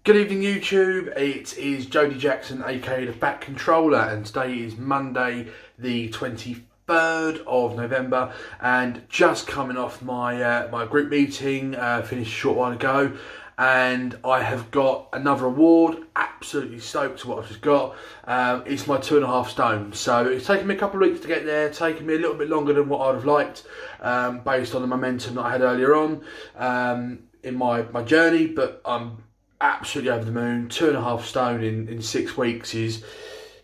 Good evening YouTube, it is Jody Jackson aka the Fat Controller, and today is Monday the 23rd of November, and just coming off my my group meeting, finished a short while ago, and I have got another award. Absolutely stoked to what I've just got. It's my 2.5 stone, so it's taken me a couple of weeks to get there, taken me a little bit longer than what I'd have liked, based on the momentum that I had earlier on in my journey, but I'm absolutely over the moon. 2.5 stone in 6 weeks is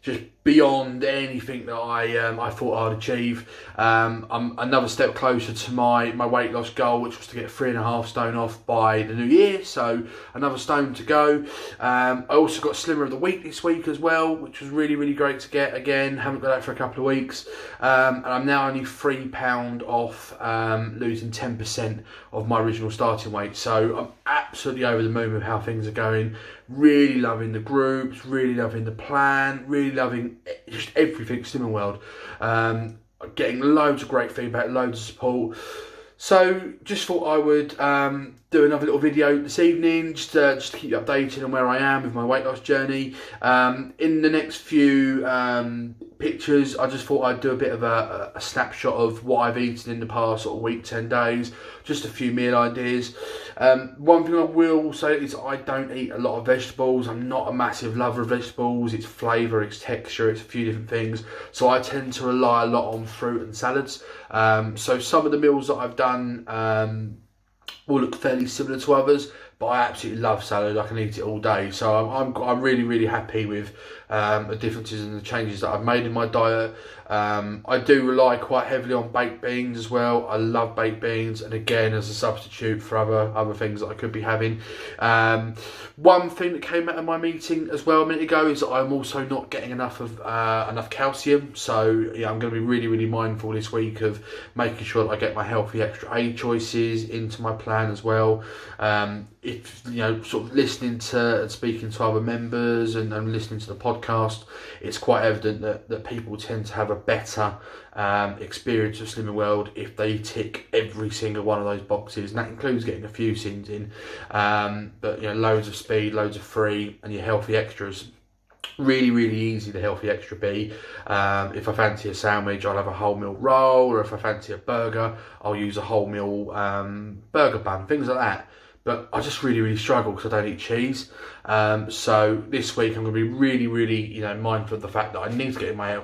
just beyond anything that I thought I'd achieve. I'm another step closer to my weight loss goal, which was to get 3.5 stone off by the new year, so another stone to go. I also got Slimmer of the Week this week as well, which was really great to get. Again, haven't got that for a couple of weeks, and I'm now only £3 off losing 10% of my original starting weight, so I'm absolutely over the moon with how things are going. Really loving the groups, really loving the plan, really loving just everything Slimming World. Getting loads of great feedback, loads of support. So just thought I would do another little video this evening, just to keep you updated on where I am with my weight loss journey. In the next few pictures, I just thought I'd do a bit of a snapshot of what I've eaten in the past sort of week, 10 days, just a few meal ideas. One thing I will say is I don't eat a lot of vegetables. I'm not a massive lover of vegetables. It's flavour, it's texture, it's a few different things. So I tend to rely a lot on fruit and salads. So some of the meals that I've done will look fairly similar to others, but I absolutely love salad. I can eat it all day, so I'm really happy with the differences and the changes that I've made in my diet. I do rely quite heavily on baked beans as well. I love baked beans, and again as a substitute for other things that I could be having. One thing that came out of my meeting as well a minute ago is that I'm also not getting enough calcium. So yeah, I'm going to be really mindful this week of making sure that I get my healthy extra A choices into my plan as well. If you know, sort of listening to and speaking to other members and listening to the podcast, it's quite evident that people tend to have a better experience of Slimming World if they tick every single one of those boxes, and that includes getting a few sins in, but you know, loads of speed, loads of free, and your healthy extras. Really easy the healthy extra be. If I fancy a sandwich, I'll have a wholemeal roll, or if I fancy a burger, I'll use a wholemeal burger bun, things like that. But I just really struggle because I don't eat cheese. So this week I'm going to be really mindful of the fact that I need to get in my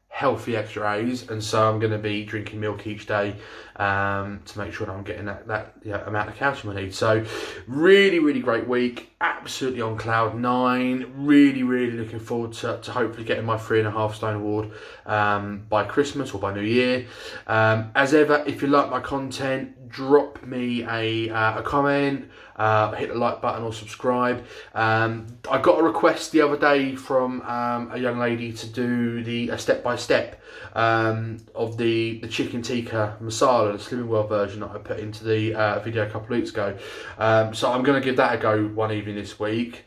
healthy extra A's, and so I'm going to be drinking milk each day to make sure that I'm getting that amount of calcium I need. So really great week, absolutely on cloud 9. Really looking forward to hopefully getting my 3.5 stone award by Christmas or by New Year. As ever, if you like my content, drop me a comment, hit the like button or subscribe. I got a request the other day from a young lady to do a step-by-step of the chicken tikka masala, the Slimming World version that I put into the video a couple of weeks ago. So I'm going to give that a go one evening this week.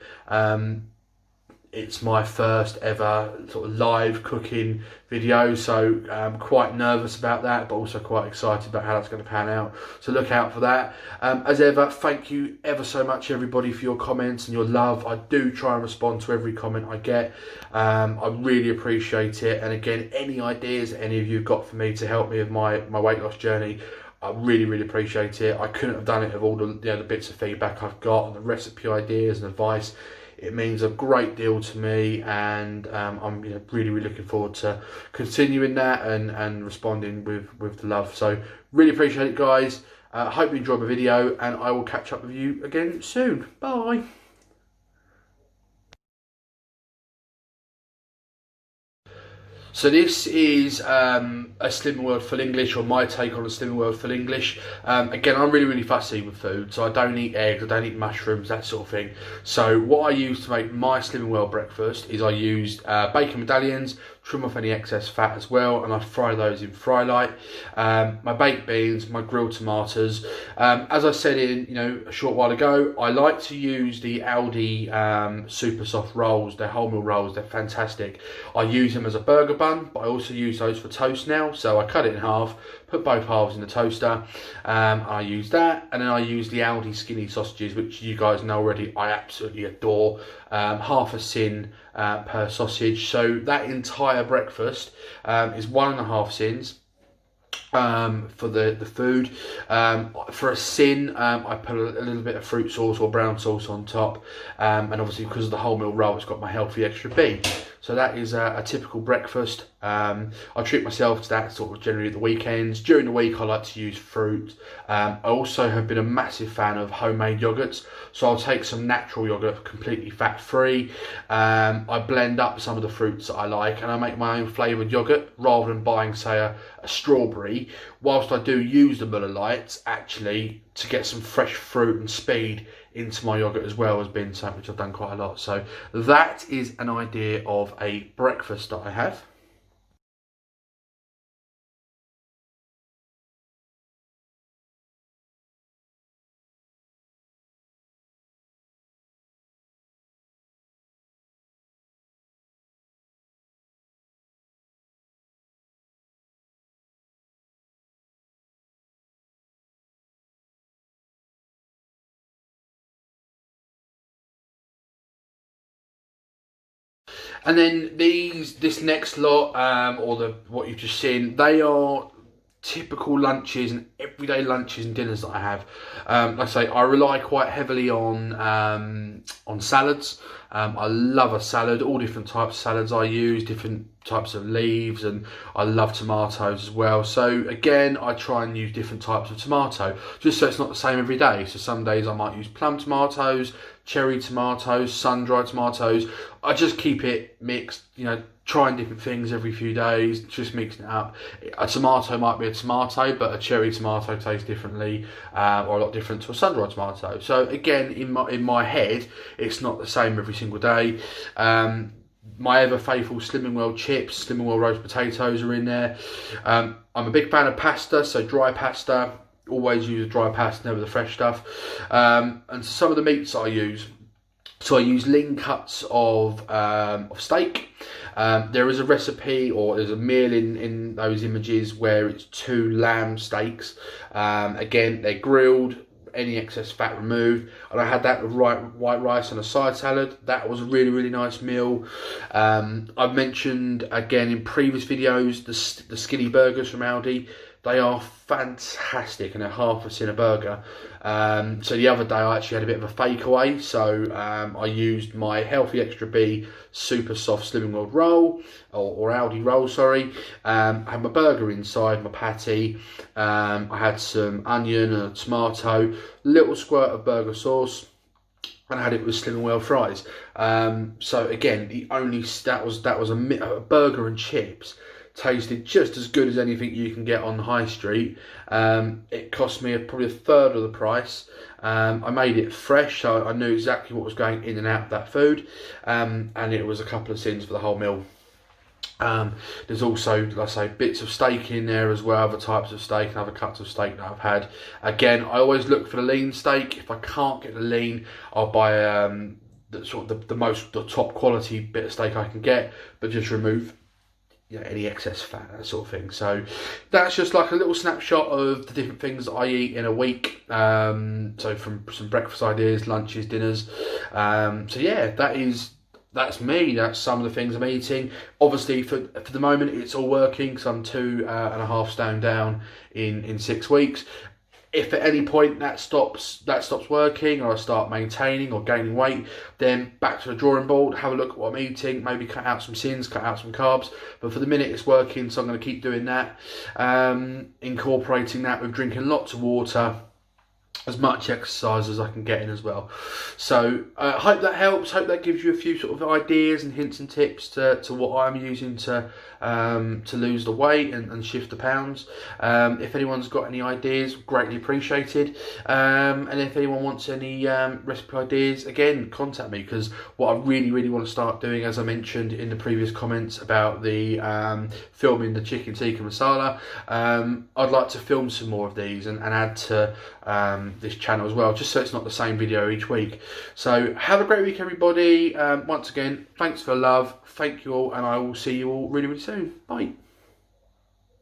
It's my first ever sort of live cooking video, so I'm quite nervous about that, but also quite excited about how that's going to pan out. So look out for that. As ever, thank you ever so much everybody for your comments and your love. I do try and respond to every comment I get. I really appreciate it. And again, any ideas any of you have got for me to help me with my weight loss journey, I really appreciate it. I couldn't have done it with all the bits of feedback I've got and the recipe ideas and advice. It means a great deal to me, and I'm really looking forward to continuing that and responding with the love. So really appreciate it, guys. Hope you enjoyed my video, and I will catch up with you again soon. Bye. So this is a Slimming World Full English, or my take on a Slimming World Full English. Again, I'm really fussy with food, so I don't eat eggs, I don't eat mushrooms, that sort of thing. So what I use to make my Slimming World breakfast is I used bacon medallions, trim off any excess fat as well, and I fry those in Frylight. My baked beans, my grilled tomatoes. As I said in a short while ago, I like to use the Aldi super soft rolls. They're wholemeal rolls. They're fantastic. I use them as a burger bun, but I also use those for toast now. So I cut it in half, put both halves in the toaster. I use that, and then I use the Aldi skinny sausages, which you guys know already. I absolutely adore. Half a sin per sausage. So that entire breakfast is 1.5 sins. For the food. For a sin, I put a little bit of fruit sauce or brown sauce on top, and obviously because of the wholemeal roll, it's got my healthy extra B. So that is a typical breakfast. I treat myself to that sort of generally at the weekends. During the week, I like to use fruit. I also have been a massive fan of homemade yogurts, so I'll take some natural yogurt, completely fat-free. I blend up some of the fruits that I like, and I make my own flavoured yogurt rather than buying, say, a strawberry. Whilst I do use the Muller Lights, actually, to get some fresh fruit and speed into my yogurt as well has been something which I've done quite a lot. So that is an idea of a breakfast that I have. And then this next lot, or what you've just seen, they are typical lunches and everyday lunches and dinners that I have. Like I say, I rely quite heavily on salads. I love a salad, all different types of salads I use, different types of leaves, and I love tomatoes as well. So again, I try and use different types of tomato, just so it's not the same every day. So some days I might use plum tomatoes, cherry tomatoes, sun-dried tomatoes. I just keep it mixed, trying different things every few days, just mixing it up. A tomato might be a tomato, but a cherry tomato tastes differently, or a lot different to a sun-dried tomato. So again, in my head, it's not the same every single day. My ever faithful Slimming World chips, Slimming World roast potatoes are in there. I'm a big fan of pasta, so dry pasta. Always use dry pasta, never the fresh stuff. And some of the meats I use. So I use lean cuts of steak. There is a recipe, or there's a meal in those images where it's 2 lamb steaks. Again, they're grilled, any excess fat removed, and I had that with white rice and a side salad. That was a really, really nice meal. I've mentioned again in previous videos the skinny burgers from Aldi. They are fantastic, and they're half a sin a burger. So the other day I actually had a bit of a fake away. So I used my Healthy Extra B super soft Slimming World roll, or Aldi roll, sorry. I had my burger inside, my patty. I had some onion and a tomato, little squirt of burger sauce, and I had it with Slimming World fries. So again, that was a burger and chips. Tasted just as good as anything you can get on the high street. It cost me probably a third of the price. I made it fresh, so I knew exactly what was going in and out of that food, and it was a couple of sins for the whole meal. There's also, like I say, bits of steak in there as well, other types of steak and other cuts of steak that I've had. Again, I always look for the lean steak. If I can't get the lean, I'll buy the top quality bit of steak I can get, but just remove any excess fat, that sort of thing. So that's just like a little snapshot of the different things that I eat in a week. So from some breakfast ideas, lunches, dinners. So yeah, that's me. That's some of the things I'm eating. Obviously, for the moment, it's all working because I'm 2.5 stone down in 6 weeks. If at any point that stops working, or I start maintaining or gaining weight, then back to the drawing board, have a look at what I'm eating, maybe cut out some sins, cut out some carbs. But for the minute it's working, so I'm going to keep doing that. Incorporating that with drinking lots of water, as much exercise as I can get in as well. So hope that helps, hope that gives you a few sort of ideas and hints and tips to what I'm using to lose the weight and shift the pounds. If anyone's got any ideas, greatly appreciated. And if anyone wants any recipe ideas, again, contact me, because what I really want to start doing, as I mentioned in the previous comments about the filming the chicken tikka masala, I'd like to film some more of these and add to this channel as well, just so it's not the same video each week. So have a great week, everybody. Once again, thanks for love, thank you all, and I will see you all really soon. Bye.